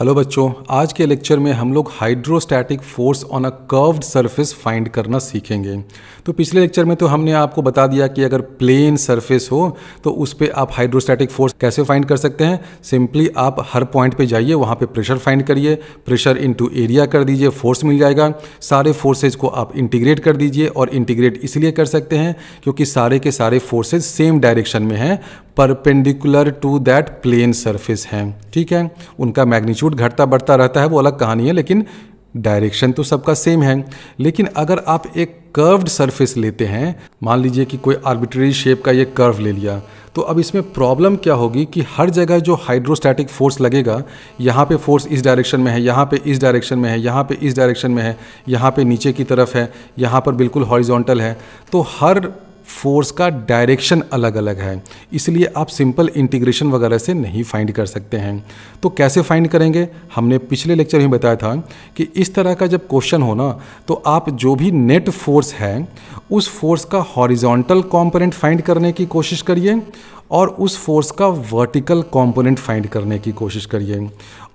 Hello बच्चों, आज के लेक्चर में हम लोग hydrostatic force on a curved surface find करना सीखेंगे। तो पिछले लेक्चर में तो हमने आपको बता दिया कि अगर प्लेन सरफेस हो तो उस पर आप हाइड्रोस्टैटिक फोर्स कैसे फाइंड कर सकते हैं। सिंपली आप हर पॉइंट पे जाइए, वहाँ पे प्रेशर फाइंड करिए, प्रेशर इनटू एरिया कर दीजिए, फोर्स मिल जाएगा। सारे फोर्सेज को आप इंटीग्रेट कर दीजिए, और इंटीग्रेट इसलिए कर सकते हैं क्योंकि सारे के सारे फोर्सेज सेम डायरेक्शन में हैं, perpendicular to that plane surface हैं। ठीक है, उनका मैग्नीट्यूड घटता बढ़ता रहता है, वो अलग कहानी है, लेकिन डायरेक्शन तो सबका सेम है। लेकिन अगर आप एक कर्व्ड सरफेस लेते हैं, मान लीजिए कि कोई आर्बिट्रेरी शेप का ये कर्व ले लिया, तो अब इसमें प्रॉब्लम क्या होगी कि हर जगह जो हाइड्रोस्टैटिक फोर्स लगेगा, यहाँ पे फोर्स इस डायरेक्शन में है, यहाँ पे इस डायरेक्शन में है, यहाँ पे इस डायरेक्शन में है, यहाँ पे नीचे की तरफ है, यहाँ पर बिल्कुल हॉरिजॉन्टल है, तो हर फोर्स का डायरेक्शन अलग अलग है। इसलिए आप सिंपल इंटीग्रेशन वगैरह से नहीं फाइंड कर सकते हैं। तो कैसे फाइंड करेंगे, हमने पिछले लेक्चर में बताया था कि इस तरह का जब क्वेश्चन हो ना, तो आप जो भी नेट फोर्स है उस फोर्स का हॉरिजॉन्टल कंपोनेंट फाइंड करने की कोशिश करिए, और उस फोर्स का वर्टिकल कंपोनेंट फाइंड करने की कोशिश करिए,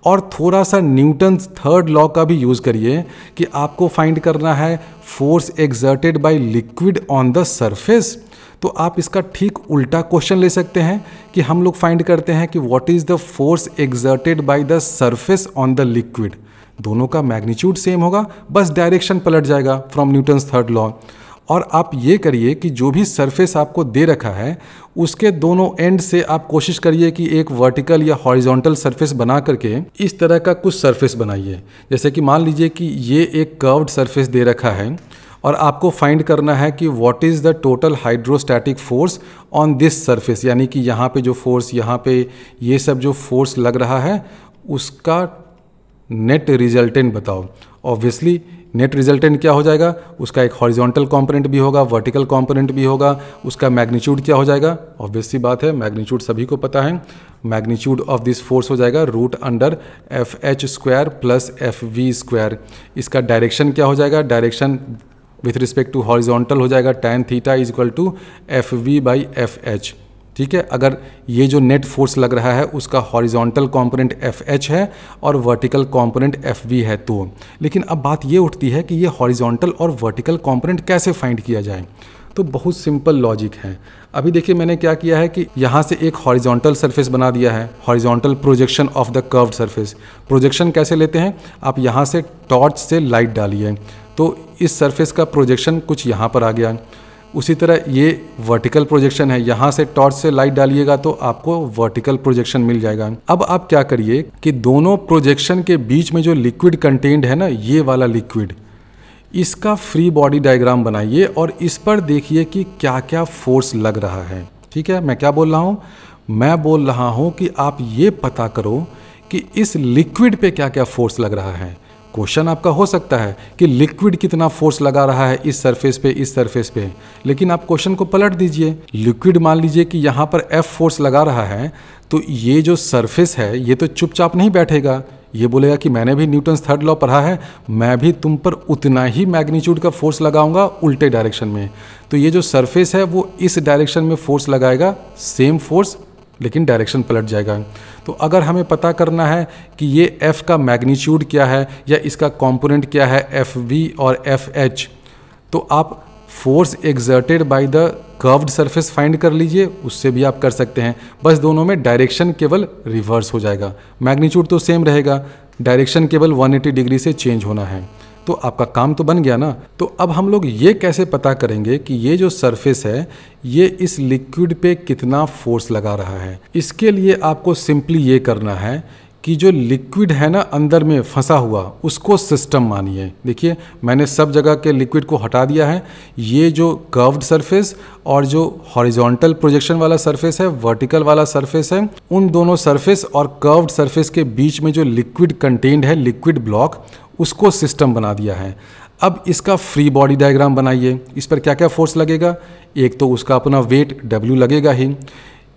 और थोड़ा सा न्यूटन्स थर्ड लॉ का भी यूज़ करिए कि आपको फाइंड करना है force exerted by liquid on the surface. तो आप इसका ठीक उल्टा क्वेश्चन ले सकते हैं कि हम लोग फाइंड करते हैं कि what is the force exerted by the surface on the liquid. दोनों का मैग्नीट्यूड सेम होगा, बस डायरेक्शन पलट जाएगा फ्रॉम न्यूटन्स थर्ड लॉ। और आप ये करिए कि जो भी सरफेस आपको दे रखा है उसके दोनों एंड से आप कोशिश करिए कि एक वर्टिकल या हॉरिजॉन्टल सरफेस बना करके इस तरह का कुछ सरफेस बनाइए। जैसे कि मान लीजिए कि ये एक कर्व्ड सरफेस दे रखा है, और आपको फाइंड करना है कि what is the total hydrostatic force on this surface, यानी कि यहाँ पे जो फोर्स, यहाँ पे ये सब जो फोर्स लग रहा है उसका नेट रिजल्टेंट बताओ। ऑब्वियसली नेट रिजल्टेंट क्या हो जाएगा, उसका एक हॉरिजॉन्टल कंपोनेंट भी होगा, वर्टिकल कंपोनेंट भी होगा, उसका मैग्नीट्यूड क्या हो जाएगा। ऑब्वियस सी बात है, मैग्नीट्यूड सभी को पता है, मैग्नीट्यूड ऑफ दिस फोर्स हो जाएगा √/FH² प्लस FV स्क्वायर। इसका डायरेक्शन क्या हो जाएगा, direction with respect to horizontal हो जाएगा tan थीटा = FV/FH। ठीक है, अगर ये जो नेट फोर्स लग रहा है उसका हॉरिजॉन्टल कंपोनेंट FH है और वर्टिकल कंपोनेंट FV है तो। लेकिन अब बात ये उठती है कि ये हॉरिजॉन्टल और वर्टिकल कंपोनेंट कैसे फाइंड किया जाए। तो बहुत सिंपल लॉजिक है। अभी देखिए मैंने क्या किया है कि यहाँ से एक हॉरिजॉन्टल सरफेस बना दिया है, horizontal projection of the curved surface. Projection कैसे लेते हैं, आप यहाँ से टॉर्च से लाइट डालिए तो इस सरफेस का प्रोजेक्शन कुछ यहाँ पर आ गया। उसी तरह ये वर्टिकल प्रोजेक्शन है, यहाँ से टॉर्च से लाइट डालिएगा तो आपको वर्टिकल प्रोजेक्शन मिल जाएगा। अब आप क्या करिए कि दोनों प्रोजेक्शन के बीच में जो लिक्विड कंटेंट है ना, ये वाला लिक्विड, इसका फ्री बॉडी डायग्राम बनाइए और इस पर देखिए कि क्या क्या फोर्स लग रहा है। ठीक है, मैं क्या बोल रहा हूँ, मैं बोल रहा हूँ कि आप ये पता करो कि इस लिक्विड पे क्या क्या फोर्स लग रहा है। क्वेश्चन आपका हो सकता है कि लिक्विड कितना फोर्स लगा रहा है इस सरफेस पे, इस सरफेस पे, लेकिन आप क्वेश्चन को पलट दीजिए। लिक्विड मान लीजिए कि यहाँ पर F फोर्स लगा रहा है, तो ये जो सरफेस है ये तो चुपचाप नहीं बैठेगा, ये बोलेगा कि मैंने भी न्यूटन्स थर्ड लॉ पढ़ा है, मैं भी तुम पर उतना ही मैग्नीट्यूड का फोर्स लगाऊंगा उल्टे डायरेक्शन में। तो ये जो सरफेस है वो इस डायरेक्शन में फोर्स लगाएगा, सेम फोर्स, लेकिन डायरेक्शन पलट जाएगा। तो अगर हमें पता करना है कि ये F का मैग्नीट्यूड क्या है या इसका कंपोनेंट क्या है FV और FH, तो आप force exerted by the curved surface find कर लीजिए, उससे भी आप कर सकते हैं। बस दोनों में डायरेक्शन केवल रिवर्स हो जाएगा, मैग्नीट्यूड तो सेम रहेगा, डायरेक्शन केवल 180 डिग्री से चेंज होना है। तो आपका काम तो बन गया ना। तो अब हम लोग ये कैसे पता करेंगे कि ये जो सरफेस है ये इस लिक्विड पे कितना फोर्स लगा रहा है। इसके लिए आपको सिंपली ये करना है कि जो लिक्विड है ना अंदर में फंसा हुआ, उसको सिस्टम मानिए। देखिए मैंने सब जगह के लिक्विड को हटा दिया है। ये जो कर्व्ड सरफेस और जो हॉरिजॉन्टल प्रोजेक्शन वाला सरफेस है, वर्टिकल वाला सरफेस है, उन दोनों सरफेस और कर्व्ड सरफेस के बीच में जो लिक्विड कंटेंट है, लिक्विड ब्लॉक, उसको सिस्टम बना दिया है। अब इसका फ्री बॉडी डायग्राम बनाइए। इस पर क्या क्या फोर्स लगेगा, एक तो उसका अपना वेट W लगेगा ही,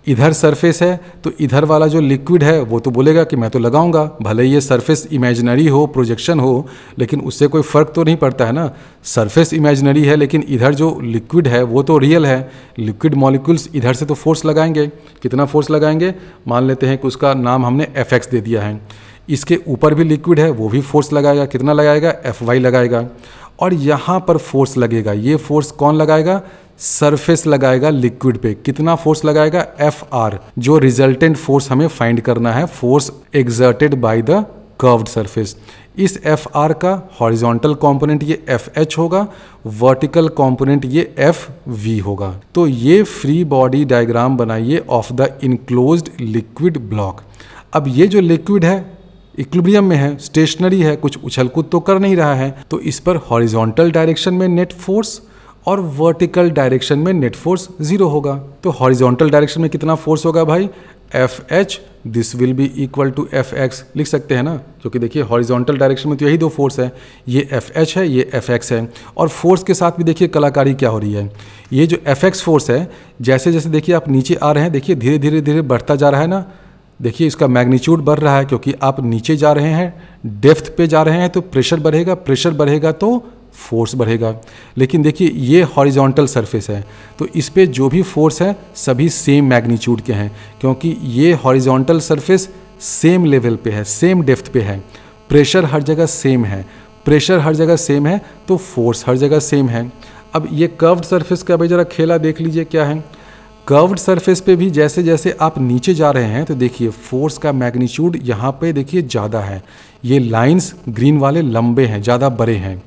इधर सरफेस है तो इधर वाला जो लिक्विड है वो तो बोलेगा कि मैं तो लगाऊंगा, भले ये सरफेस इमेजिनरी हो, प्रोजेक्शन हो, लेकिन उससे कोई फ़र्क तो नहीं पड़ता है ना। सरफेस इमेजिनरी है लेकिन इधर जो लिक्विड है वो तो रियल है। लिक्विड मॉलिक्यूल्स इधर से तो फोर्स लगाएंगे। कितना फोर्स लगाएंगे, मान लेते हैं कि उसका नाम हमने Fx दे दिया है। इसके ऊपर भी लिक्विड है, वो भी फोर्स लगाएगा, कितना लगाएगा, Fy लगाएगा। और यहाँ पर फोर्स लगेगा, ये फोर्स कौन लगाएगा, सरफेस लगाएगा लिक्विड पे, कितना फोर्स लगाएगा, Fr, जो रिजल्टेंट फोर्स हमें फाइंड करना है, force exerted by the curved surface. इस Fr का हॉरिजॉन्टल कंपोनेंट ये Fh होगा, वर्टिकल कंपोनेंट ये Fv होगा। तो ये फ्री बॉडी डायग्राम बनाइए of the enclosed liquid block. अब ये जो लिक्विड है इक्विलिब्रियम में है, स्टेशनरी है, कुछ उछल कूद तो कर नहीं रहा है, तो इस पर हॉरिजॉन्टल डायरेक्शन में नेट फोर्स और वर्टिकल डायरेक्शन में नेट फोर्स 0 होगा। तो हॉरिजॉन्टल डायरेक्शन में कितना फोर्स होगा भाई, Fh, this will be equal to Fx, लिख सकते हैं ना, क्योंकि देखिए हॉरिजॉन्टल डायरेक्शन में तो यही दो फोर्स है, ये Fh है, ये Fx है। और फोर्स के साथ भी देखिए कलाकारी क्या हो रही है, ये जो Fx फोर्स है, जैसे जैसे देखिए आप नीचे आ रहे हैं, देखिए धीरे धीरे धीरे बढ़ता जा रहा है ना, देखिए इसका मैग्नीट्यूड बढ़ रहा है, क्योंकि आप नीचे जा रहे हैं, डेप्थ पे जा रहे हैं, तो प्रेशर बढ़ेगा, प्रेशर बढ़ेगा तो फोर्स बढ़ेगा। लेकिन देखिए ये हॉरिजॉन्टल सरफेस है, तो इस पे जो भी फोर्स है सभी सेम मैग्नीट्यूड के हैं, क्योंकि ये हॉरिजॉन्टल सरफेस सेम लेवल पे है, सेम डेप्थ पे है, प्रेशर हर जगह सेम है, प्रेशर हर जगह सेम है तो फोर्स हर जगह सेम है। अब ये कर्व्ड सरफेस का भाई जरा खेला देख लीजिए क्या है। कर्व्ड सरफेस पे भी जैसे जैसे आप नीचे जा रहे हैं तो देखिए फोर्स का मैग्नीट्यूड यहाँ पे देखिए ज़्यादा है, ये लाइंस ग्रीन वाले लंबे हैं, ज़्यादा बड़े हैं,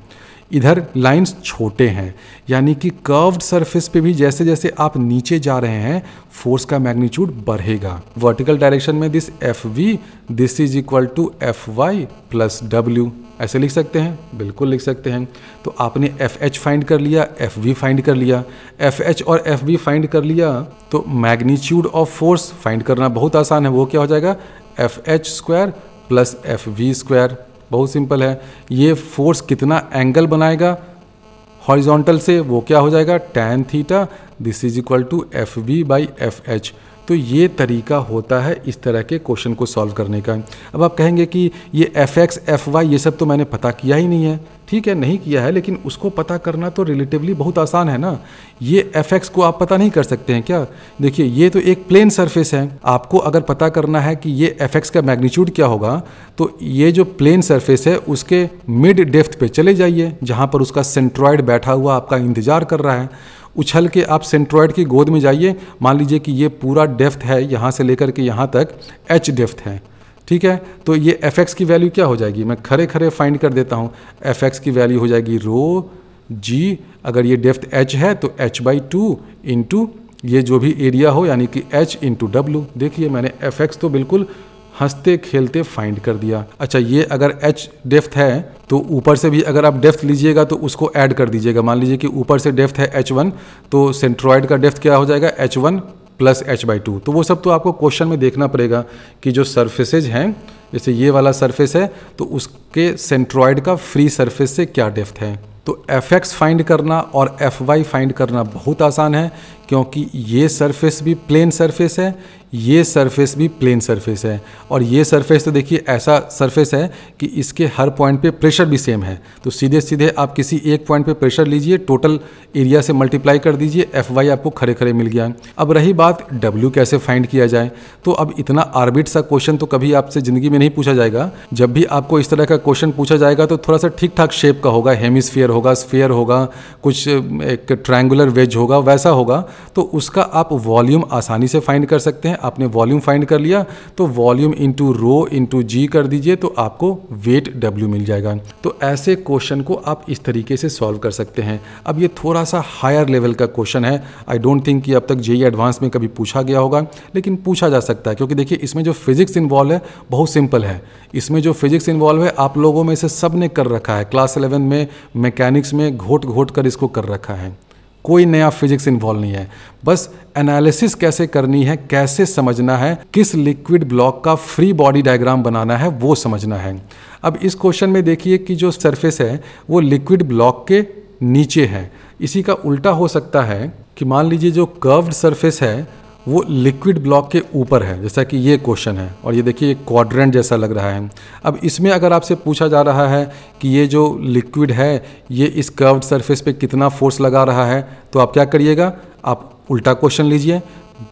इधर लाइंस छोटे हैं, यानी कि कर्व्ड सरफेस पे भी जैसे जैसे आप नीचे जा रहे हैं फोर्स का मैग्नीट्यूड बढ़ेगा। वर्टिकल डायरेक्शन में this Fv this is equal to Fy plus W, ऐसे लिख सकते हैं, बिल्कुल लिख सकते हैं। तो आपने Fh फाइंड कर लिया, Fv फाइंड कर लिया, Fh और Fv फाइंड कर लिया, तो मैग्नीट्यूड ऑफ फोर्स फाइंड करना बहुत आसान है, वो क्या हो जाएगा, Fh square plus Fv square, बहुत सिंपल है। ये फोर्स कितना एंगल बनाएगा हॉरिजॉन्टल से, वो क्या हो जाएगा, tan theta, this is equal to Fv by Fh। तो ये तरीका होता है इस तरह के क्वेश्चन को सॉल्व करने का। अब आप कहेंगे कि ये Fx Fy ये सब तो मैंने पता किया ही नहीं है, ठीक है नहीं किया है, लेकिन उसको पता करना तो रिलेटिवली बहुत आसान है ना। ये Fx को आप पता नहीं कर सकते हैं क्या, देखिए ये तो एक प्लेन सरफेस है, आपको अगर पता करना है कि ये Fx का मैग्नीट्यूड क्या होगा, तो ये जो प्लेन सरफेस है उसके मिड डेप्थ पे चले जाइए, जहाँ पर उसका सेंट्रॉयड बैठा हुआ आपका इंतजार कर रहा है, उछल के आप सेंट्रॉयड की गोद में जाइए, मान लीजिए कि ये पूरा डेप्थ है, यहाँ से लेकर के यहाँ तक h डेप्थ है, ठीक है। तो ये Fx की वैल्यू क्या हो जाएगी, मैं खरे खरे फाइंड कर देता हूँ, Fx की वैल्यू हो जाएगी रो g, अगर ये डेप्थ h है तो h/2 इंटू ये जो भी एरिया हो यानी कि h इंटू W। देखिए मैंने Fx तो बिल्कुल हंसते खेलते फाइंड कर दिया। अच्छा ये अगर h डेप्थ है तो ऊपर से भी अगर आप डेप्थ लीजिएगा तो उसको ऐड कर दीजिएगा, मान लीजिए कि ऊपर से डेप्थ है h1 तो सेंट्रॉयड का डेप्थ क्या हो जाएगा, h1 प्लस h/2। तो वो सब तो आपको क्वेश्चन में देखना पड़ेगा कि जो सरफेसेज हैं, जैसे ये वाला सरफेस है तो उसके सेंट्रॉयड का फ्री सरफेस से क्या डेप्थ है। तो Fx फाइंड करना और Fy फाइंड करना बहुत आसान है, क्योंकि ये सरफेस भी प्लेन सरफेस है, ये सरफेस भी प्लेन सरफेस है, और ये सरफेस तो देखिए ऐसा सरफेस है कि इसके हर पॉइंट पे प्रेशर भी सेम है, तो सीधे सीधे आप किसी एक पॉइंट पे प्रेशर लीजिए, टोटल एरिया से मल्टीप्लाई कर दीजिए, Fy आपको खरे खरे मिल गया। अब रही बात W कैसे फाइंड किया जाए, तो अब इतना आर्बिट सा क्वेश्चन तो कभी आपसे ज़िंदगी में नहीं पूछा जाएगा। जब भी आपको इस तरह का क्वेश्चन पूछा जाएगा तो थोड़ा सा ठीक ठाक शेप का होगा, हेमिस्फीयर होगा, स्फीयर होगा, कुछ एक ट्रायंगुलर वेज होगा, वैसा होगा, तो उसका आप वॉल्यूम आसानी से फाइंड कर सकते हैं। आपने वॉल्यूम फाइंड कर लिया तो वॉल्यूम इंटू रो इंटू जी कर दीजिए तो आपको वेट W मिल जाएगा। तो ऐसे क्वेश्चन को आप इस तरीके से सॉल्व कर सकते हैं। अब ये थोड़ा सा हायर लेवल का क्वेश्चन है, आई डोंट थिंक कि अब तक जेईई एडवांस में कभी पूछा गया होगा, लेकिन पूछा जा सकता है, क्योंकि देखिए इसमें जो फिजिक्स इन्वॉल्व है बहुत सिंपल है। इसमें जो फिजिक्स इन्वॉल्व है आप लोगों में से सब ने कर रखा है, क्लास 11 में मैकेनिक्स में घोट घोट कर इसको कर रखा है, कोई नया फिजिक्स इन्वॉल्व नहीं है। बस एनालिसिस कैसे करनी है, कैसे समझना है, किस लिक्विड ब्लॉक का फ्री बॉडी डायग्राम बनाना है वो समझना है। अब इस क्वेश्चन में देखिए कि जो सरफेस है वो लिक्विड ब्लॉक के नीचे है। इसी का उल्टा हो सकता है कि मान लीजिए जो कर्व्ड सरफेस है वो लिक्विड ब्लॉक के ऊपर है, जैसा कि ये क्वेश्चन है, और ये देखिए एक क्वाड्रेंट जैसा लग रहा है। अब इसमें अगर आपसे पूछा जा रहा है कि ये जो लिक्विड है ये इस कर्व्ड सरफेस पे कितना फोर्स लगा रहा है, तो आप क्या करिएगा, आप उल्टा क्वेश्चन लीजिए,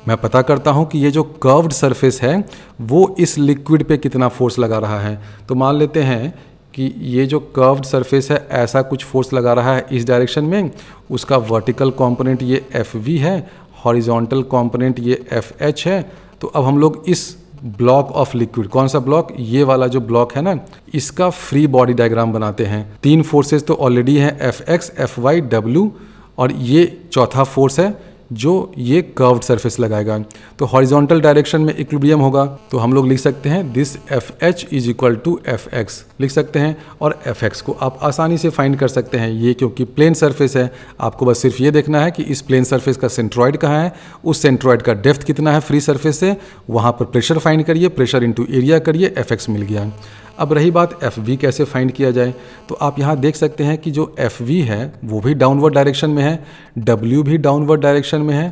मैं पता करता हूँ कि ये जो कर्व्ड सरफेस है वो इस लिक्विड पे कितना फोर्स लगा रहा है। तो मान लेते हैं कि ये जो कर्व्ड सरफेस है ऐसा कुछ फोर्स लगा रहा है इस डायरेक्शन में, उसका वर्टिकल कंपोनेंट ये Fv है, हॉरिजॉन्टल कंपोनेंट ये Fh है। तो अब हम लोग इस ब्लॉक ऑफ लिक्विड, कौन सा ब्लॉक, ये वाला जो ब्लॉक है ना, इसका फ्री बॉडी डायग्राम बनाते हैं। 3 फोर्सेस तो ऑलरेडी हैं, Fx, Fy, W, और ये चौथा फोर्स है जो ये कर्व्ड सरफेस लगाएगा। तो हॉरिजॉन्टल डायरेक्शन में इक्विलिब्रियम होगा, तो हम लोग लिख सकते हैं this Fh is equal to Fx लिख सकते हैं, और Fx को आप आसानी से फाइंड कर सकते हैं। ये क्योंकि प्लेन सरफेस है, आपको बस सिर्फ ये देखना है कि इस प्लेन सरफेस का सेंट्रॉइड कहाँ है, उस सेंट्रॉइड का डेप्थ कितना है फ्री सरफेस से, वहाँ पर प्रेशर फाइंड करिए, प्रेशर इंटू एरिया करिए, Fx मिल गया। अब रही बात Fv कैसे फाइंड किया जाए, तो आप यहाँ देख सकते हैं कि जो Fv है वो भी डाउनवर्ड डायरेक्शन में है, W भी डाउनवर्ड डायरेक्शन में है।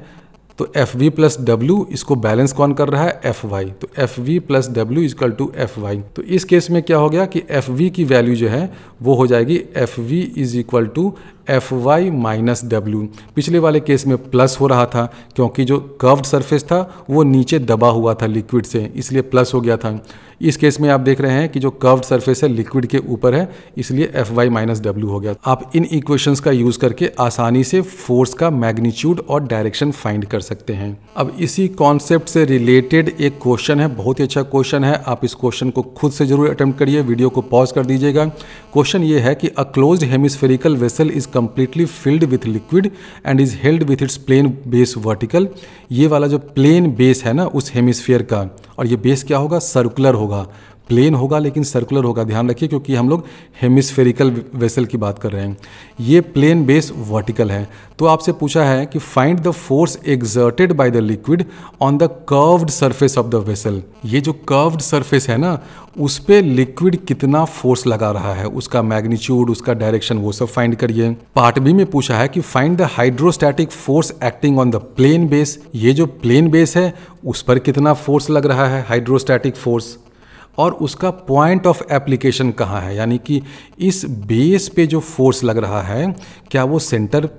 तो Fv प्लस W इसको बैलेंस कौन कर रहा है, Fy। तो Fv plus W is equal to Fy। तो इस केस में क्या हो गया कि Fv की वैल्यू जो है वो हो जाएगी Fv is equal to Fy minus W। पिछले वाले केस में प्लस हो रहा था क्योंकि जो कर्व्ड सरफेस था वो नीचे दबा हुआ था लिक्विड से, इसलिए प्लस हो गया था। इस केस में आप देख रहे हैं कि जो कर्व्ड सरफेस है लिक्विड के ऊपर है, इसलिए Fy माइनस W हो गया। आप इन इक्वेशंस का यूज करके आसानी से फोर्स का मैग्नीट्यूड और डायरेक्शन फाइंड कर सकते हैं। अब इसी कॉन्सेप्ट से रिलेटेड एक क्वेश्चन है, बहुत ही अच्छा क्वेश्चन है, आप इस क्वेश्चन को खुद से जरूर अटेम्प्ट करिए, वीडियो को पॉज कर दीजिएगा। क्वेश्चन ये है कि a closed hemispherical vessel is completely filled with liquid and is held with its plane base vertical। ये वाला जो प्लेन बेस है ना उस हेमिस्फीयर का, और ये बेस क्या होगा, सर्कुलर होगा, प्लेन होगा लेकिन सर्कुलर होगा, ध्यान रखिए क्योंकि हम लोग हेमिस्फेरिकल वेसल की बात कर रहे हैं। ये प्लेन बेस वर्टिकल है। तो आपसे पूछा है कि find the force exerted by the liquid on the curved surface of the vessel. ये जो कर्व्ड सरफेस है ना उस पे लिक्विड कितना फोर्स लगा रहा है, उसका मैग्नीट्यूड, उसका डायरेक्शन, वो सब फाइंड करिए। पार्ट बी में पूछा है कि find the hydrostatic force acting on the plane base. ये जो प्लेन बेस है उस पर कितना फोर्स लग रहा है, हाइड्रोस्टैटिक फोर्स, और उसका पॉइंट ऑफ एप्लीकेशन कहाँ है, यानी कि इस बेस पे जो फोर्स लग रहा है क्या वो सेंटर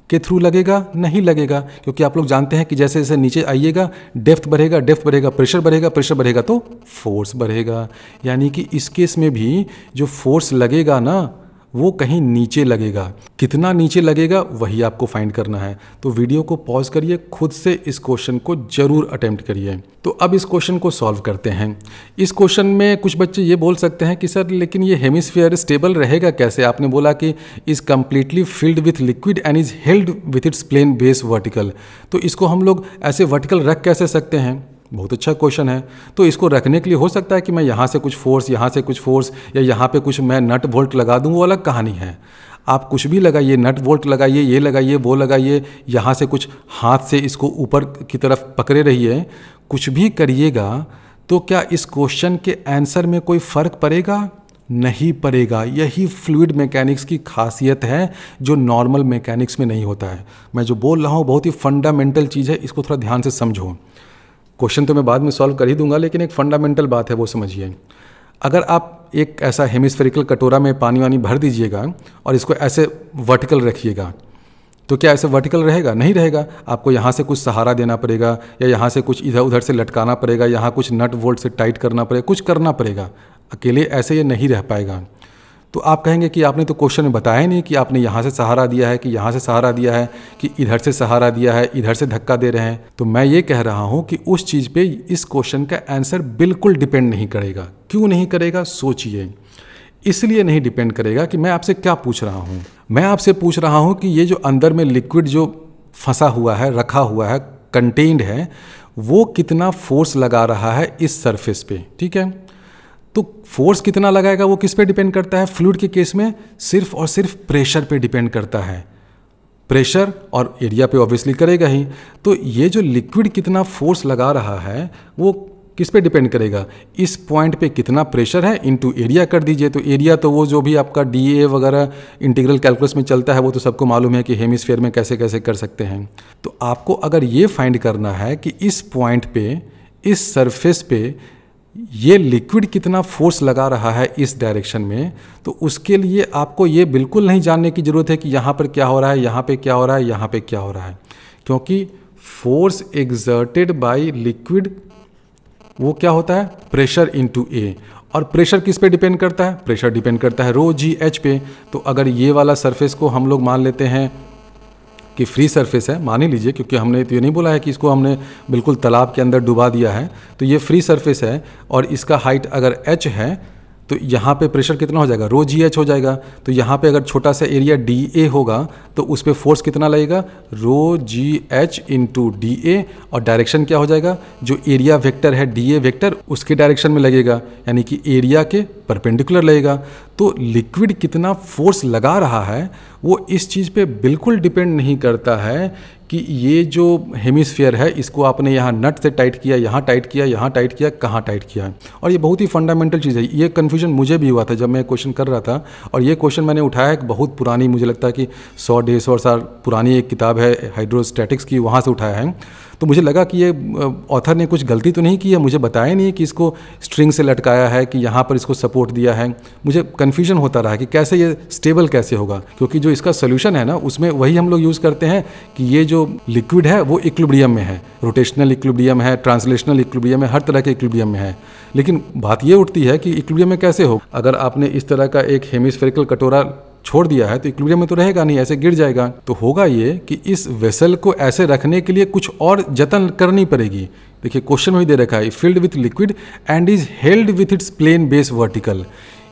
के थ्रू लगेगा, नहीं लगेगा, क्योंकि आप लोग जानते हैं कि जैसे जैसे नीचे आइएगा डेप्थ बढ़ेगा, डेप्थ बढ़ेगा, प्रेशर बढ़ेगा, प्रेशर बढ़ेगा तो फोर्स बढ़ेगा। यानी कि इस केस में भी जो फोर्स लगेगा ना वो कहीं नीचे लगेगा, कितना नीचे लगेगा वही आपको फाइंड करना है। तो वीडियो को पॉज करिए, खुद से इस क्वेश्चन को जरूर अटेम्प्ट करिए। तो अब इस क्वेश्चन को सॉल्व करते हैं। इस क्वेश्चन में कुछ बच्चे ये बोल सकते हैं कि सर लेकिन ये हेमिस्फीयर स्टेबल रहेगा कैसे, आपने बोला कि is completely filled with liquid and is held with its plane base vertical, तो इसको हम लोग ऐसे वर्टिकल रख कैसे सकते हैं। बहुत अच्छा क्वेश्चन है। तो इसको रखने के लिए हो सकता है कि मैं यहाँ से कुछ फोर्स, यहाँ से कुछ फोर्स, या यहाँ पे कुछ मैं नट बोल्ट लगा दूँ, वो अलग कहानी है। आप कुछ भी लगाइए, नट बोल्ट लगाइए, ये लगाइए, वो लगाइए, यहाँ से कुछ हाथ से इसको ऊपर की तरफ पकड़े रहिए, कुछ भी करिएगा, तो क्या इस क्वेश्चन के आंसर में कोई फ़र्क पड़ेगा, नहीं पड़ेगा। यही फ्लूइड मैकेनिक्स की खासियत है जो नॉर्मल मैकेनिक्स में नहीं होता है। मैं जो बोल रहा हूँ बहुत ही फंडामेंटल चीज़ है, इसको थोड़ा ध्यान से समझो। क्वेश्चन तो मैं बाद में सॉल्व कर ही दूंगा, लेकिन एक फंडामेंटल बात है वो समझिए। अगर आप एक ऐसा हेमिस्फेरिकल कटोरा में पानी वानी भर दीजिएगा और इसको ऐसे वर्टिकल रखिएगा, तो क्या ऐसे वर्टिकल रहेगा, नहीं रहेगा। आपको यहाँ से कुछ सहारा देना पड़ेगा, या यहाँ से कुछ इधर उधर से लटकाना पड़ेगा, यहाँ कुछ नट बोल्ट से टाइट करना पड़ेगा, कुछ करना पड़ेगा। अकेले ऐसे ये नहीं रह पाएगा। तो आप कहेंगे कि आपने तो क्वेश्चन में बताया नहीं कि आपने यहाँ से सहारा दिया है, कि यहाँ से सहारा दिया है, कि इधर से सहारा दिया है, इधर से धक्का दे रहे हैं। तो मैं ये कह रहा हूँ कि उस चीज़ पे इस क्वेश्चन का आंसर बिल्कुल डिपेंड नहीं करेगा। क्यों नहीं करेगा, सोचिए। इसलिए नहीं डिपेंड करेगा कि मैं आपसे क्या पूछ रहा हूँ। मैं आपसे पूछ रहा हूँ कि ये जो अंदर में लिक्विड जो फंसा हुआ है, रखा हुआ है, कंटेन्ड है, वो कितना फोर्स लगा रहा है इस सरफेस पे, ठीक है। तो फोर्स कितना लगाएगा वो किस पे डिपेंड करता है, फ्लूइड के केस में सिर्फ और सिर्फ प्रेशर पे डिपेंड करता है। प्रेशर और एरिया पे ऑब्वियसली करेगा ही। तो ये जो लिक्विड कितना फोर्स लगा रहा है वो किस पे डिपेंड करेगा, इस पॉइंट पे कितना प्रेशर है इनटू एरिया कर दीजिए। तो एरिया तो वो जो भी आपका डीए वगैरह इंटीग्रल कैलकुलस में चलता है वो तो सबको मालूम है कि हेमिस्फीयर में कैसे कैसे कर सकते हैं। तो आपको अगर ये फाइंड करना है कि इस पॉइंट पे, इस सरफेस पे ये लिक्विड कितना फोर्स लगा रहा है इस डायरेक्शन में, तो उसके लिए आपको ये बिल्कुल नहीं जानने की ज़रूरत है कि यहाँ पर क्या हो रहा है, यहाँ पे क्या हो रहा है, यहाँ पे क्या हो रहा है, क्योंकि फोर्स एग्जर्टेड बाय लिक्विड वो क्या होता है, प्रेशर इनटू ए। और प्रेशर किस पे डिपेंड करता है, प्रेशर डिपेंड करता है रो जी एच पे। तो अगर ये वाला सरफेस को हम लोग मान लेते हैं कि फ्री सरफेस है, मान ही लीजिए, क्योंकि हमने तो ये नहीं बोला है कि इसको हमने बिल्कुल तालाब के अंदर डुबा दिया है, तो ये फ्री सरफेस है और इसका हाइट अगर h है तो यहाँ पे प्रेशर कितना हो जाएगा, रो जी एच हो जाएगा। तो यहाँ पे अगर छोटा सा एरिया डी ए होगा तो उस पर फोर्स कितना लगेगा, rho g h into d a, और डायरेक्शन क्या हो जाएगा, जो एरिया वेक्टर है डी ए वेक्टर उसके डायरेक्शन में लगेगा, यानी कि एरिया के परपेंडिकुलर लगेगा। तो लिक्विड कितना फोर्स लगा रहा है वो इस चीज़ पे बिल्कुल डिपेंड नहीं करता है कि ये जो हेमिस्फीयर है इसको आपने यहाँ नट से टाइट किया, यहाँ टाइट किया, यहाँ टाइट किया, कहाँ टाइट किया। और ये बहुत ही फंडामेंटल चीज़ है। ये कन्फ्यूजन मुझे भी हुआ था जब मैं क्वेश्चन कर रहा था, और ये क्वेश्चन मैंने उठाया एक बहुत पुरानी, मुझे लगता है कि 100-150 साल पुरानी एक किताब है हाइड्रोस्टैटिक्स की, वहाँ से उठाया है। तो मुझे लगा कि ये ऑथर ने कुछ गलती तो नहीं की है, मुझे बताया नहीं कि इसको स्ट्रिंग से लटकाया है कि यहाँ पर इसको सपोर्ट दिया है। मुझे कन्फ्यूजन होता रहा कि कैसे ये स्टेबल कैसे होगा, क्योंकि जो इसका सोल्यूशन है ना उसमें वही हम लोग यूज़ करते हैं कि ये जो लिक्विड है वो इक्विलिब्रियम में है, रोटेशनल इक्विलिब्रियम है, ट्रांसलेशनल इक्विलिब्रियम है, हर तरह के इक्विलिब्रियम में है। लेकिन बात ये उठती है कि इक्विलिब्रियम में कैसे हो, अगर आपने इस तरह का एक हेमिस्फेरिकल कटोरा छोड़ दिया है तो इक्विलिब्रियम में तो रहेगा नहीं, ऐसे गिर जाएगा। तो होगा ये कि इस वेसल को ऐसे रखने के लिए कुछ और जतन करनी पड़ेगी। देखिए क्वेश्चन में ही दे रखा है, filled with liquid and is held with its plane base vertical.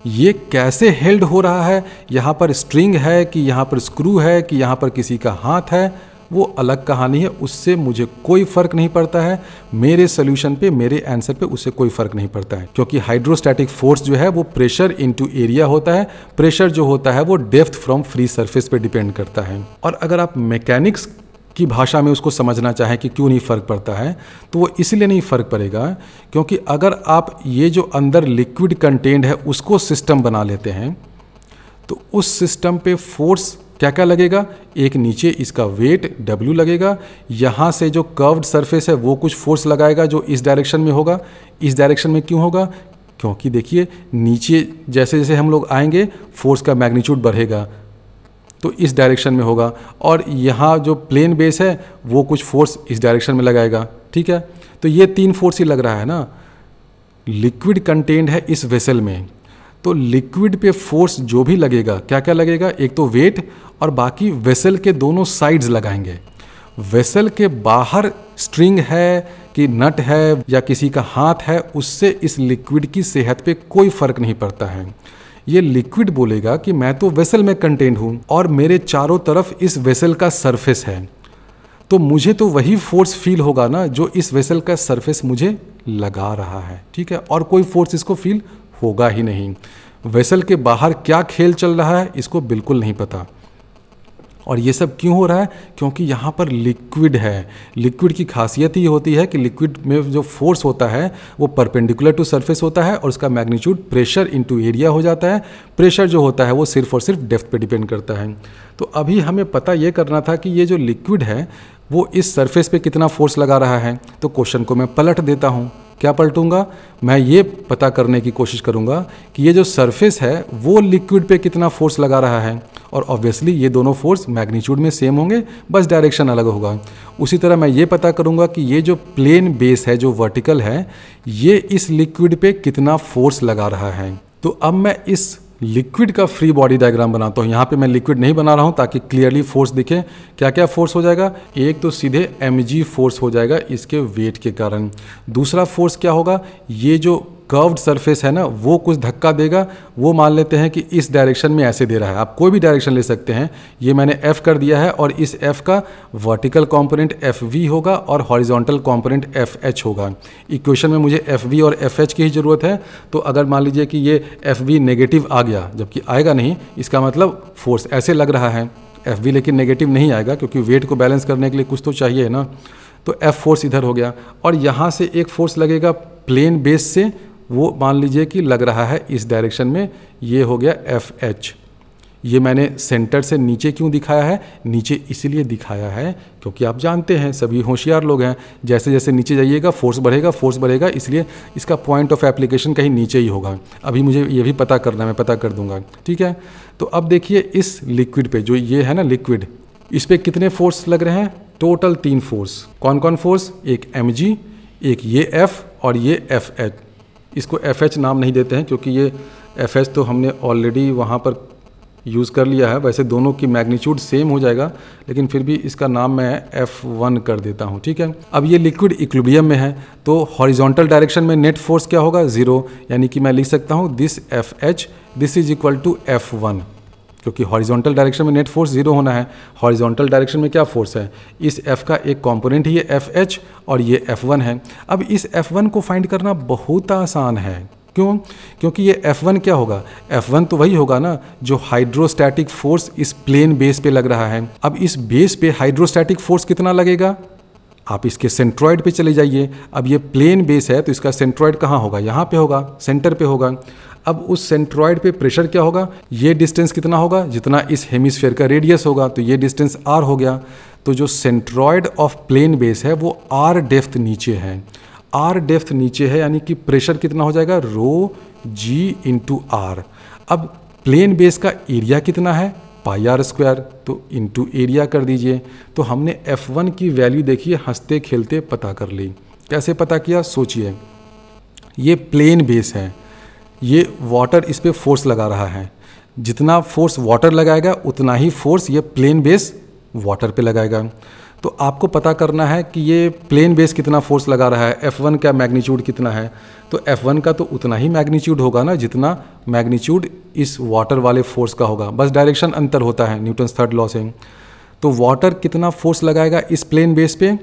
ये कैसे हेल्ड हो रहा है, यहाँ पर स्ट्रिंग है कि यहाँ पर स्क्रू है कि यहाँ पर किसी का हाथ है, वो अलग कहानी है, उससे मुझे कोई फ़र्क नहीं पड़ता है। मेरे सोल्यूशन पे, मेरे आंसर पे उससे कोई फ़र्क नहीं पड़ता है, क्योंकि हाइड्रोस्टैटिक फोर्स जो है वो प्रेशर इनटू एरिया होता है। प्रेशर जो होता है वो डेप्थ फ्रॉम फ्री सरफेस पे डिपेंड करता है। और अगर आप मैकेनिक्स की भाषा में उसको समझना चाहें कि क्यों नहीं फ़र्क पड़ता है, तो वो इसलिए नहीं फ़र्क पड़ेगा क्योंकि अगर आप ये जो अंदर लिक्विड कंटेंट है उसको सिस्टम बना लेते हैं तो उस सिस्टम पे फोर्स क्या क्या लगेगा, एक नीचे इसका वेट W लगेगा, यहाँ से जो कर्व्ड सरफेस है वो कुछ फोर्स लगाएगा जो इस डायरेक्शन में होगा। इस डायरेक्शन में क्यों होगा, क्योंकि देखिए नीचे जैसे जैसे हम लोग आएंगे फोर्स का मैग्नीट्यूड बढ़ेगा, तो इस डायरेक्शन में होगा। और यहाँ जो प्लेन बेस है वो कुछ फोर्स इस डायरेक्शन में लगाएगा, ठीक है। तो ये 3 फोर्स ही लग रहा है ना। लिक्विड कंटेंट है इस वेसल में, तो लिक्विड पे फोर्स जो भी लगेगा, क्या क्या लगेगा, एक तो वेट और बाकी वेसल के दोनों साइड्स लगाएंगे। वेसल के बाहर स्ट्रिंग है कि नट है या किसी का हाथ है, उससे इस लिक्विड की सेहत पे कोई फर्क नहीं पड़ता है। ये लिक्विड बोलेगा कि मैं तो वेसल में कंटेंट हूँ और मेरे चारों तरफ इस वेसल का सरफेस है, तो मुझे तो वही फोर्स फील होगा ना जो इस वेसल का सरफेस मुझे लगा रहा है, ठीक है। और कोई फोर्स इसको फील होगा ही नहीं। वेसल के बाहर क्या खेल चल रहा है इसको बिल्कुल नहीं पता। और ये सब क्यों हो रहा है, क्योंकि यहाँ पर लिक्विड है। लिक्विड की खासियत ही होती है कि लिक्विड में जो फोर्स होता है वो परपेंडिकुलर टू सरफेस होता है और उसका मैग्नीट्यूड प्रेशर इनटू एरिया हो जाता है। प्रेशर जो होता है वो सिर्फ और सिर्फ डेप्थ पे डिपेंड करता है। तो अभी हमें पता ये करना था कि ये जो लिक्विड है वो इस सरफेस पे कितना फोर्स लगा रहा है। तो क्वेश्चन को मैं पलट देता हूँ। क्या पलटूंगा, मैं ये पता करने की कोशिश करूँगा कि ये जो सरफेस है वो लिक्विड पे कितना फोर्स लगा रहा है। और ऑब्वियसली ये दोनों फोर्स मैग्नीट्यूड में सेम होंगे, बस डायरेक्शन अलग होगा। उसी तरह मैं ये पता करूँगा कि ये जो प्लेन बेस है जो वर्टिकल है ये इस लिक्विड पे कितना फोर्स लगा रहा है। तो अब मैं इस लिक्विड का फ्री बॉडी डायग्राम बनाता हूँ। यहाँ पे मैं लिक्विड नहीं बना रहा हूँ ताकि क्लियरली फोर्स दिखे। क्या क्या फोर्स हो जाएगा, एक तो सीधे mg फोर्स हो जाएगा इसके वेट के कारण। दूसरा फोर्स क्या होगा, ये जो कर्व्ड सरफेस है ना वो कुछ धक्का देगा, वो मान लेते हैं कि इस डायरेक्शन में ऐसे दे रहा है। आप कोई भी डायरेक्शन ले सकते हैं। ये मैंने F कर दिया है और इस F का वर्टिकल कंपोनेंट FV होगा और हॉरिजॉन्टल कंपोनेंट FH होगा। इक्वेशन में मुझे FV और FH की ही ज़रूरत है। तो अगर मान लीजिए कि ये FV नेगेटिव आ गया, जबकि आएगा नहीं, इसका मतलब फोर्स ऐसे लग रहा है। FV लेकिन नेगेटिव नहीं आएगा क्योंकि वेट को बैलेंस करने के लिए कुछ तो चाहिए ना। तो F फोर्स इधर हो गया और यहाँ से एक फोर्स लगेगा प्लेन बेस से, वो मान लीजिए कि लग रहा है इस डायरेक्शन में, ये हो गया FH। ये मैंने सेंटर से नीचे क्यों दिखाया है, नीचे इसलिए दिखाया है क्योंकि आप जानते हैं, सभी होशियार लोग हैं, जैसे जैसे नीचे जाइएगा फोर्स बढ़ेगा, इसलिए इसका पॉइंट ऑफ एप्लीकेशन कहीं नीचे ही होगा। अभी मुझे ये भी पता करना है, मैं पता कर दूंगा, ठीक है। तो अब देखिए इस लिक्विड पे, जो ये है ना लिक्विड, इस पे कितने फोर्स लग रहे हैं? Total 3 force. कौन कौन फोर्स? एक mg, एक ये F और ये FH। इसको FH नाम नहीं देते हैं क्योंकि ये FH तो हमने ऑलरेडी वहाँ पर यूज़ कर लिया है। वैसे दोनों की मैग्नीट्यूड सेम हो जाएगा, लेकिन फिर भी इसका नाम मैं F1 कर देता हूँ, ठीक है। अब ये लिक्विड इक्विलिब्रियम में है, तो हॉरिजॉन्टल डायरेक्शन में नेट फोर्स क्या होगा? 0, यानी कि मैं लिख सकता हूँ this FH this is equal to F1, क्योंकि हॉरिजॉन्टल डायरेक्शन में नेट फोर्स 0 होना है। हॉरिजॉन्टल डायरेक्शन में क्या फोर्स है? इस F का एक कंपोनेंट ही है FH और ये F1 है। अब इस F1 को फाइंड करना बहुत आसान है। क्यों? क्योंकि ये F1 क्या होगा? F1 तो वही होगा ना जो हाइड्रोस्टैटिक फोर्स इस प्लेन बेस पे लग रहा है। अब इस बेस पे हाइड्रोस्टैटिक फोर्स कितना लगेगा? आप इसके सेंट्रॉइड पे चले जाइए। अब ये प्लेन बेस है तो इसका सेंट्रॉइड कहाँ होगा? यहाँ पे होगा, सेंटर पे होगा। अब उस सेंट्रॉइड पे प्रेशर क्या होगा? ये डिस्टेंस कितना होगा? जितना इस हेमिस्फीयर का रेडियस होगा, तो ये डिस्टेंस r हो गया। तो जो सेंट्रॉइड ऑफ प्लेन बेस है वो r डेप्थ नीचे है। r डेप्थ नीचे है यानी कि प्रेशर कितना हो जाएगा? रो जी इंटू आर। अब प्लेन बेस का एरिया कितना है? पाई आर स्क्वायर, तो इंटू एरिया कर दीजिए। तो हमने F1 की वैल्यू देखिए हंसते खेलते पता कर ली। कैसे पता किया? सोचिए, ये प्लेन बेस है, ये वाटर इस पे फोर्स लगा रहा है। जितना फोर्स वाटर लगाएगा उतना ही फोर्स ये प्लेन बेस वाटर पे लगाएगा। तो आपको पता करना है कि ये प्लेन बेस कितना फोर्स लगा रहा है, F1 का मैग्नीट्यूड कितना है। तो F1 का तो उतना ही मैग्नीट्यूड होगा ना जितना मैग्नीट्यूड इस वाटर वाले फोर्स का होगा, बस डायरेक्शन अंतर होता है न्यूटन्स थर्ड लॉ से। तो वाटर कितना फोर्स लगाएगा इस प्लेन बेस पे?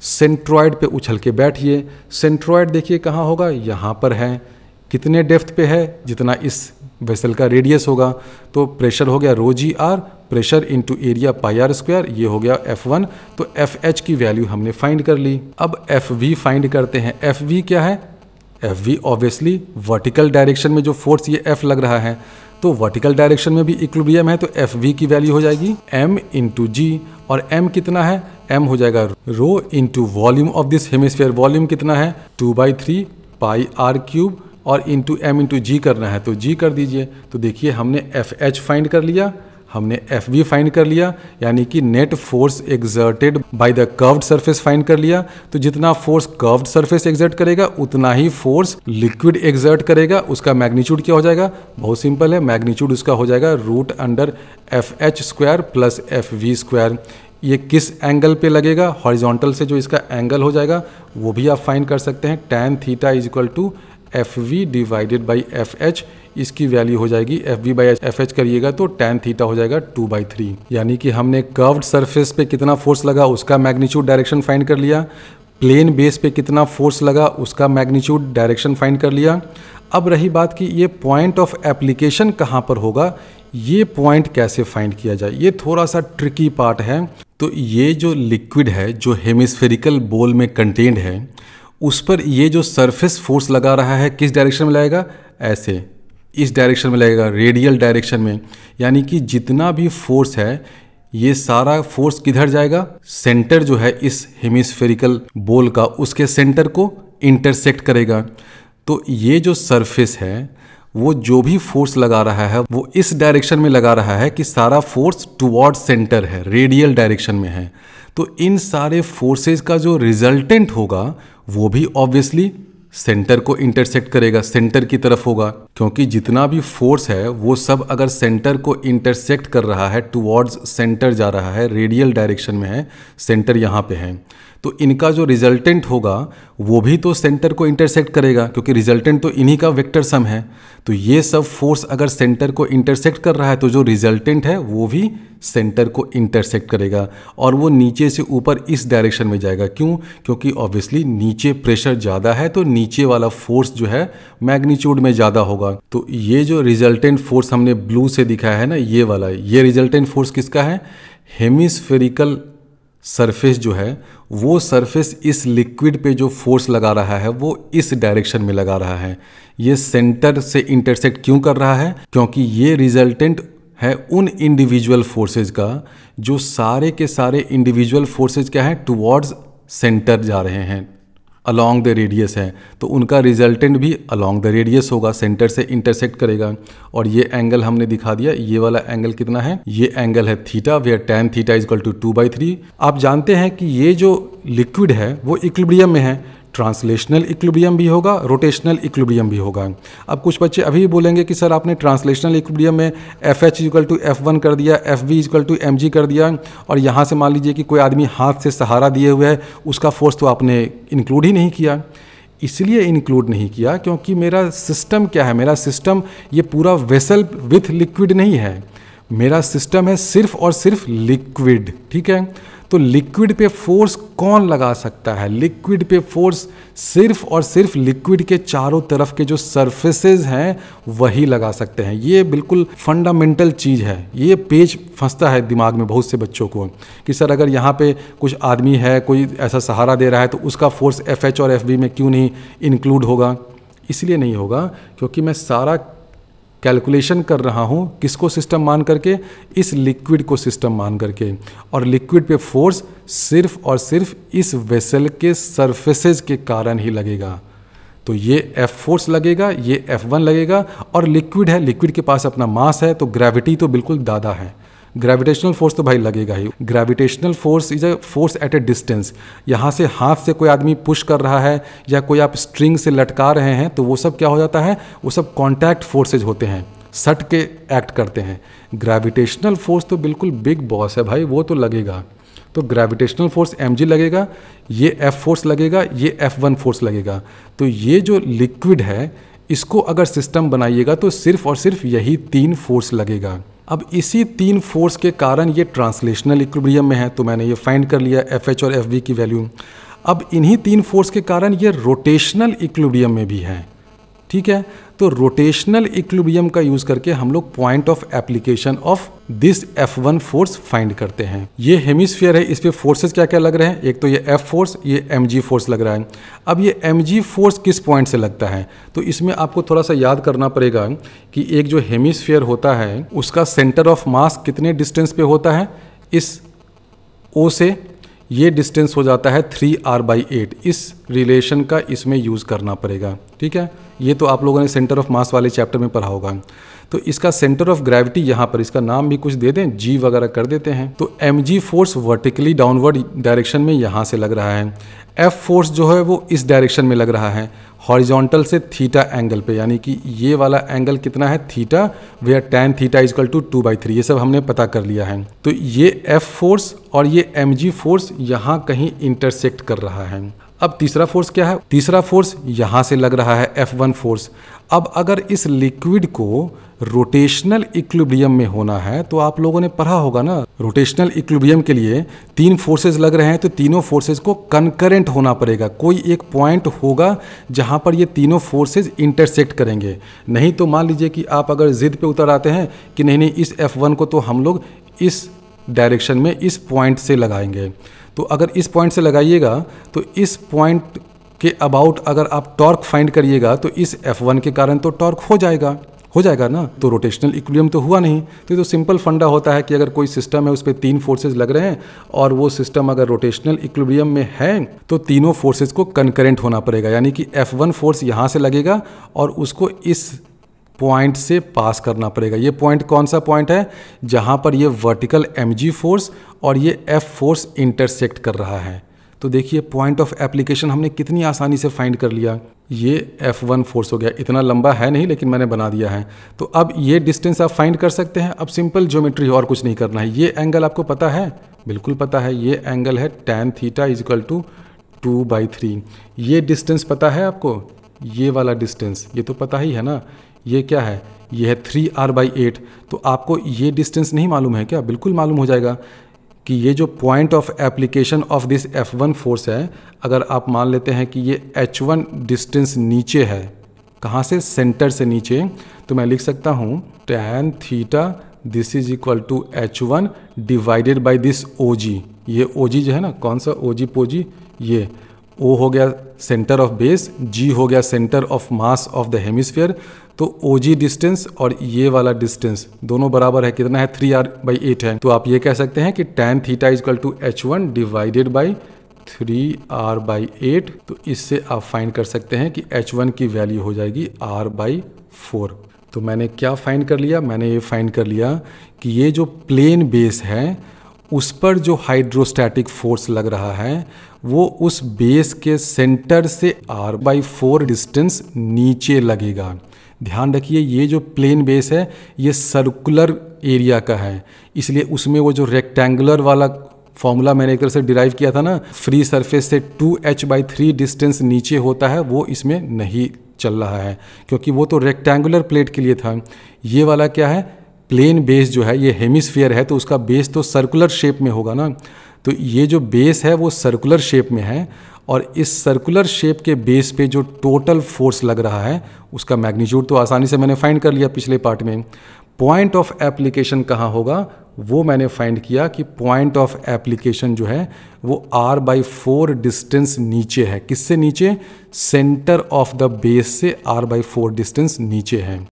सेंट्रॉइड पे उछल के बैठिए। सेंट्रॉइड देखिए कहाँ होगा? यहाँ पर है। कितने डेप्थ पे है? जितना इस वेसल का रेडियस होगा। तो प्रेशर हो गया rho g r, pressure into area pi r square, ये हो गया F1। तो FH की वैल्यू हमने फाइंड कर ली। अब FV फाइंड करते हैं। FV क्या है? FV ऑब्वियसली वर्टिकल डायरेक्शन में जो फोर्स ये F लग रहा है, तो वर्टिकल डायरेक्शन में भी इक्विलिब्रियम है, तो FV की वैल्यू हो जाएगी m इंटू जी। और m कितना है? m हो जाएगा rho into volume of this hemisphere. Volume कितना है? 2/3 पाई आर क्यूब, और इंटू m इंटू जी करना है तो g कर दीजिए। तो देखिए हमने FH फाइंड कर लिया, हमने FV फाइंड कर लिया, यानी कि net force exerted by the curved surface find कर लिया। तो जितना फोर्स कर्व्ड सरफेस एग्जर्ट करेगा उतना ही फोर्स लिक्विड एग्जर्ट करेगा। उसका मैग्नीट्यूड क्या हो जाएगा? बहुत सिंपल है, मैग्नीट्यूड उसका हो जाएगा √FH square plus FV square. ये किस एंगल पे लगेगा? हॉरिजॉन्टल से जो इसका एंगल हो जाएगा वो भी आप फाइंड कर सकते हैं। tan theta is equal to FV divided by FH। इसकी वैल्यू हो जाएगी FV बाई FH करिएगा तो tan थीटा हो जाएगा 2/3। यानी कि हमने कर्व्ड सरफेस पे कितना फोर्स लगा उसका मैग्नीट्यूड डायरेक्शन फाइंड कर लिया, प्लेन बेस पे कितना फोर्स लगा उसका मैग्नीट्यूड डायरेक्शन फाइंड कर लिया। अब रही बात कि ये पॉइंट ऑफ एप्लीकेशन कहाँ पर होगा, ये पॉइंट कैसे फाइंड किया जाए, ये थोड़ा सा ट्रिकी पार्ट है। तो ये जो लिक्विड है जो हेमिस्फेरिकल बोल में कंटेन्ड है, उस पर ये जो सरफेस फोर्स लगा रहा है किस डायरेक्शन में लगेगा? ऐसे, इस डायरेक्शन में लगेगा, रेडियल डायरेक्शन में। यानी कि जितना भी फोर्स है ये सारा फोर्स किधर जाएगा? सेंटर जो है इस हेमिस्फेरिकल बोल का, उसके सेंटर को इंटरसेक्ट करेगा। तो ये जो सरफेस है वो जो भी फोर्स लगा रहा है वो इस डायरेक्शन में लगा रहा है कि सारा फोर्स टुवर्ड सेंटर है, रेडियल डायरेक्शन में है। तो इन सारे फोर्सेस का जो रिजल्टेंट होगा वो भी ऑब्वियसली सेंटर को इंटरसेक्ट करेगा, सेंटर की तरफ होगा। क्योंकि जितना भी फोर्स है वो सब अगर सेंटर को इंटरसेक्ट कर रहा है, टुवर्ड्स सेंटर जा रहा है, रेडियल डायरेक्शन में है, सेंटर यहाँ पे है, तो इनका जो रिजल्टेंट होगा वो भी तो सेंटर को इंटरसेक्ट करेगा, क्योंकि रिजल्टेंट तो इन्हीं का वेक्टर सम है। तो ये सब फोर्स अगर सेंटर को इंटरसेक्ट कर रहा है तो जो रिजल्टेंट है वो भी सेंटर को इंटरसेक्ट करेगा, और वो नीचे से ऊपर इस डायरेक्शन में जाएगा। क्यों? क्योंकि ऑब्वियसली नीचे प्रेशर ज़्यादा है तो नीचे वाला फोर्स जो है मैग्नीट्यूड में ज़्यादा होगा। तो ये जो रिजल्टेंट फोर्स हमने ब्लू से दिखाया है ना, ये वाला, ये रिजल्टेंट फोर्स किसका है? हेमिस्फेरिकल सरफेस जो है वो सरफेस इस लिक्विड पे जो फोर्स लगा रहा है वो इस डायरेक्शन में लगा रहा है। ये सेंटर से इंटरसेक्ट क्यों कर रहा है? क्योंकि ये रिजल्टेंट है उन इंडिविजुअल फोर्सेज का जो सारे के सारे इंडिविजुअल फोर्सेज क्या हैं? टुवर्ड्स सेंटर जा रहे हैं, अलॉन्ग द रेडियस है, तो उनका रिजल्टेंट भी अलॉन्ग द रेडियस होगा, सेंटर से इंटरसेक्ट करेगा। और ये एंगल हमने दिखा दिया, ये वाला एंगल कितना है, ये एंगल है theta, where tan theta is equal to 2/3। आप जानते हैं कि ये जो लिक्विड है वो इक्विलिब्रियम में है, ट्रांसलेशनल इक्विलिब्रियम भी होगा, रोटेशनल इक्विलिब्रियम भी होगा। अब कुछ बच्चे अभी भी बोलेंगे कि सर आपने ट्रांसलेशनल इक्विलिब्रियम में FH इक्वल टू F1 कर दिया, FV इक्वल टू mg कर दिया, और यहाँ से मान लीजिए कि कोई आदमी हाथ से सहारा दिए हुए है, उसका फोर्स तो आपने इंक्लूड ही नहीं किया। इसलिए इंक्लूड नहीं किया क्योंकि मेरा सिस्टम क्या है, मेरा सिस्टम ये पूरा वेसल विथ लिक्विड नहीं है, मेरा सिस्टम है सिर्फ और सिर्फ लिक्विड। ठीक है, तो लिक्विड पे फोर्स कौन लगा सकता है, लिक्विड पे फोर्स सिर्फ और सिर्फ लिक्विड के चारों तरफ के जो सरफेसेस हैं वही लगा सकते हैं। ये बिल्कुल फंडामेंटल चीज़ है, ये पेज फंसता है दिमाग में बहुत से बच्चों को कि सर अगर यहाँ पे कुछ आदमी है, कोई ऐसा सहारा दे रहा है, तो उसका फोर्स FH और FV में क्यों नहीं इंक्लूड होगा। इसलिए नहीं होगा क्योंकि मैं सारा कैलकुलेशन कर रहा हूँ किसको सिस्टम मान करके, इस लिक्विड को सिस्टम मान करके, और लिक्विड पे फोर्स सिर्फ और सिर्फ इस वेसल के सरफेसेस के कारण ही लगेगा। तो ये F फोर्स लगेगा, ये F1 लगेगा, और लिक्विड है, लिक्विड के पास अपना मास है, तो ग्रेविटी तो बिल्कुल दादा है, ग्रेविटेशनल फोर्स तो भाई लगेगा ही। Gravitational force is a force at a distance. यहाँ से हाथ से कोई आदमी पुश कर रहा है या कोई आप स्ट्रिंग से लटका रहे हैं, तो वो सब क्या हो जाता है, वो सब कॉन्टैक्ट फोर्सेज होते हैं, सट के एक्ट करते हैं। ग्रेविटेशनल फोर्स तो बिल्कुल बिग बॉस है भाई, वो तो लगेगा। तो ग्रेविटेशनल फोर्स mg लगेगा, ये F फोर्स लगेगा, ये F1 फोर्स लगेगा। तो ये जो लिक्विड है इसको अगर सिस्टम बनाइएगा तो सिर्फ और सिर्फ यही 3 फोर्स लगेगा। अब इसी 3 फोर्स के कारण ये ट्रांसलेशनल इक्विलिब्रियम में है, तो मैंने ये फाइंड कर लिया FH और FV की वैल्यू। अब इन्हीं 3 फोर्स के कारण ये रोटेशनल इक्विलिब्रियम में भी है। ठीक है, तो रोटेशनल इक्विलिब्रियम का यूज करके हम लोग point of application of this F1 force find करते हैं। ये हेमिस्फीयर है, इस पे फोर्सेस क्या क्या लग रहे हैं, एक तो ये F फोर्स, ये mg फोर्स लग रहा है। अब ये mg फोर्स किस पॉइंट से लगता है, तो इसमें आपको थोड़ा सा याद करना पड़ेगा कि एक जो हेमिस्फीयर होता है उसका सेंटर ऑफ मास कितने डिस्टेंस पे होता है, इस O से ये डिस्टेंस हो जाता है 3r/8। इस रिलेशन का इसमें यूज़ करना पड़ेगा। ठीक है, ये तो आप लोगों ने सेंटर ऑफ मास वाले चैप्टर में पढ़ा होगा। तो इसका सेंटर ऑफ ग्रेविटी यहाँ पर, इसका नाम भी कुछ दे दें, g वगैरह कर देते हैं। तो mg force vertically downward direction में यहाँ से लग रहा है, F फोर्स जो है वो इस डायरेक्शन में लग रहा है, हॉरिजॉन्टल से थीटा एंगल पे, यानी कि ये वाला एंगल कितना है theta, where tan theta is equal to 2/3। ये सब हमने पता कर लिया है। तो ये F फोर्स और ये mg फोर्स यहाँ कहीं इंटरसेक्ट कर रहा है। अब तीसरा फोर्स क्या है, तीसरा फोर्स यहाँ से लग रहा है F1 फोर्स। अब अगर इस लिक्विड को रोटेशनल इक्विलिब्रियम में होना है तो आप लोगों ने पढ़ा होगा ना, रोटेशनल इक्विलिब्रियम के लिए 3 फोर्सेस लग रहे हैं, तो तीनों फोर्सेस को कंकरेंट होना पड़ेगा। कोई एक पॉइंट होगा जहां पर ये तीनों फोर्सेस इंटरसेक्ट करेंगे। नहीं तो मान लीजिए कि आप अगर जिद पे उतर आते हैं कि नहीं इस F1 को तो हम लोग इस डायरेक्शन में इस पॉइंट से लगाएंगे, तो अगर इस पॉइंट से लगाइएगा तो इस पॉइंट के अबाउट अगर आप टॉर्क फाइंड करिएगा तो इस F1 के कारण तो टॉर्क हो जाएगा ना। तो रोटेशनल इक्विलिब्रियम तो हुआ नहीं। तो ये तो सिंपल फंडा होता है कि अगर कोई सिस्टम है उस पर 3 फोर्सेज लग रहे हैं और वो सिस्टम अगर रोटेशनल इक्विलिब्रियम में है तो तीनों फोर्सेज को कंकरेंट होना पड़ेगा, यानी कि F1 फोर्स यहाँ से लगेगा और उसको इस पॉइंट से पास करना पड़ेगा। ये पॉइंट कौन सा पॉइंट है, जहाँ पर ये वर्टिकल mg फोर्स और ये F फोर्स इंटरसेक्ट कर रहा है। तो देखिए पॉइंट ऑफ एप्लीकेशन हमने कितनी आसानी से फाइंड कर लिया। ये F1 फोर्स हो गया, इतना लंबा है नहीं लेकिन मैंने बना दिया है। तो अब ये डिस्टेंस आप फाइंड कर सकते हैं। अब सिंपल ज्योमेट्री, और कुछ नहीं करना है। ये एंगल आपको पता है, बिल्कुल पता है, ये एंगल है tan theta is equal to 2/3। ये डिस्टेंस पता है आपको, ये वाला डिस्टेंस ये तो पता ही है ना। ये क्या है, ये है 3r/8। तो आपको ये डिस्टेंस नहीं मालूम है क्या, बिल्कुल मालूम हो जाएगा कि ये जो point of application of this F1 force है, अगर आप मान लेते हैं कि ये H1 डिस्टेंस नीचे है, कहाँ से, सेंटर से नीचे, तो मैं लिख सकता हूँ tan theta this is equal to H1 divided by this OG। ये OG जो है ना, कौन सा OG पोजी, ये O हो गया सेंटर ऑफ बेस, G हो गया centre of mass of the hemisphere. तो OG डिस्टेंस और ये वाला डिस्टेंस दोनों बराबर है, कितना है 3r/8 है। तो आप ये कह सकते हैं कि tan theta is equal to H1 divided by 3r/8। तो इससे आप फाइंड कर सकते हैं कि H1 की वैल्यू हो जाएगी r/4। तो मैंने क्या फाइंड कर लिया, मैंने ये फाइंड कर लिया कि ये जो प्लेन बेस है उस पर जो हाइड्रोस्टैटिक फोर्स लग रहा है वो उस बेस के सेंटर से r/4 डिस्टेंस नीचे लगेगा। ध्यान रखिए ये जो प्लेन बेस है ये सर्कुलर एरिया का है, इसलिए उसमें वो जो रेक्टेंगुलर वाला फॉर्मूला मैंने एक तरह से डिराइव किया था ना, फ्री सरफेस से 2h/3 डिस्टेंस नीचे होता है, वो इसमें नहीं चल रहा है क्योंकि वो तो रेक्टेंगुलर प्लेट के लिए था। ये वाला क्या है, प्लेन बेस जो है ये हेमिस्फीयर है तो उसका बेस तो सर्कुलर शेप में होगा ना। तो ये जो बेस है वो सर्कुलर शेप में है और इस सर्कुलर शेप के बेस पे जो टोटल फोर्स लग रहा है उसका मैग्नीट्यूड तो आसानी से मैंने फाइंड कर लिया पिछले पार्ट में। पॉइंट ऑफ एप्लीकेशन कहाँ होगा वो मैंने फाइंड किया कि पॉइंट ऑफ एप्लीकेशन जो है वो r/4 डिस्टेंस नीचे है। किससे नीचे? सेंटर ऑफ द बेस से r/4 डिस्टेंस नीचे है।